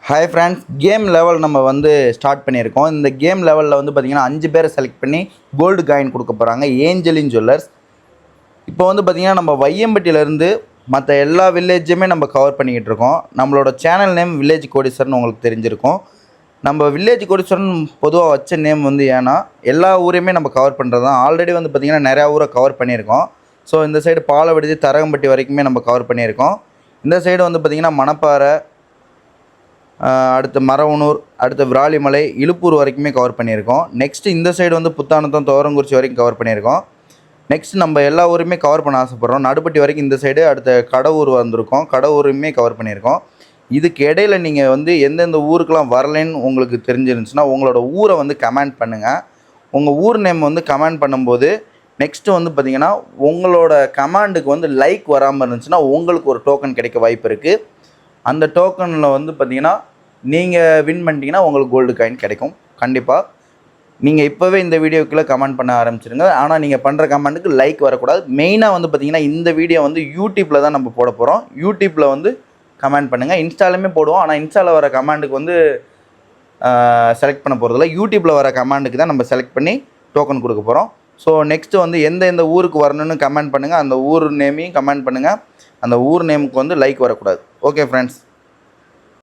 Hi friends, game level நம்ம வந்து start பண்ணியிருக்கோம். இந்த கேம் லெவலில் வந்து பார்த்திங்கன்னா 5 பேரை செலக்ட் பண்ணி கோல்டு காயின் கொடுக்க போகிறாங்க ஏஞ்சலின் ஜுவல்லர்ஸ். இப்போ வந்து பார்த்திங்கன்னா நம்ம வையம்பட்டியிலேருந்து மற்ற எல்லா வில்லேஜுமே நம்ம கவர் பண்ணிக்கிட்டு இருக்கோம். நம்மளோட சேனல் நேம் வில்லேஜ் கோடீஸ்வரன் உங்களுக்கு தெரிஞ்சிருக்கும். நம்ம வில்லேஜ் கோடீஸ்வரன் பொதுவாக வச்ச நேம் வந்து ஏன்னா எல்லா ஊரையுமே நம்ம கவர் பண்ணுறது தான். ஆல்ரெடி வந்து பார்த்திங்கன்னா நிறையா ஊரை கவர் பண்ணியிருக்கோம். ஸோ இந்த சைடு பாலவிடுதி தரகம்பட்டி வரைக்குமே நம்ம கவர் பண்ணியிருக்கோம். இந்த சைடு வந்து பார்த்திங்கன்னா மணப்பாறை, அடுத்து மரவனூர், அடுத்து விராலிமலை, இழுப்பூர் வரைக்குமே கவர் பண்ணியிருக்கோம். நெக்ஸ்ட்டு இந்த சைடு வந்து புத்தானத்தம், துவரங்குறிச்சி வரைக்கும் கவர் பண்ணியிருக்கோம். நெக்ஸ்ட் நம்ம எல்லா ஊருமே கவர் பண்ண ஆசைப்பட்றோம். நடுப்பட்டி வரைக்கும் இந்த சைடு, அடுத்த கடவுர் வந்திருக்கோம். கடவுருமே கவர் பண்ணியிருக்கோம். இதுக்கு இடையில நீங்கள் வந்து எந்தெந்த ஊருக்கெலாம் வரலைன்னு உங்களுக்கு தெரிஞ்சிருந்துச்சுன்னா உங்களோட ஊரை வந்து கமெண்ட் பண்ணுங்கள். உங்கள் ஊர் நேம் வந்து கமெண்ட் பண்ணும்போது நெக்ஸ்ட்டு வந்து பார்த்திங்கன்னா உங்களோட கமாண்டுக்கு வந்து லைக் வராமல் இருந்துச்சுன்னா உங்களுக்கு ஒரு டோக்கன் கிடைக்க வாய்ப்பு இருக்குது. அந்த டோக்கனில் வந்து பார்த்திங்கன்னா நீங்கள் வின் பண்ணிட்டீங்கன்னா உங்களுக்கு கோல்டு காயின் கிடைக்கும். கண்டிப்பாக நீங்கள் இப்போவே இந்த வீடியோக்குள்ளே கமெண்ட் பண்ண ஆரம்பிச்சிருங்க. ஆனால் நீங்கள் பண்ணுற கமெண்ட்டுக்கு லைக் வரக்கூடாது. மெயினாக வந்து பார்த்திங்கன்னா இந்த வீடியோ வந்து யூடியூப்பில் தான் நம்ம போட போகிறோம். யூடியூப்பில் வந்து கமெண்ட் பண்ணுங்கள். இன்ஸ்டாலுமே போடுவோம். ஆனால் இன்ஸ்டாவில் வர கமெண்ட்டுக்கு வந்து செலக்ட் பண்ண போகிறதில்ல. யூடியூப்பில் வர கமெண்ட்டுக்கு தான் நம்ம செலக்ட் பண்ணி டோக்கன் கொடுக்க போகிறோம். ஸோ நெக்ஸ்ட்டு வந்து எந்த ஊருக்கு வரணும்னு கமெண்ட் பண்ணுங்கள். அந்த ஊர் நேமையும் கமெண்ட் பண்ணுங்கள். அந்த ஊர் நேமுக்கு வந்து லைக் வரக்கூடாது. Okay friends.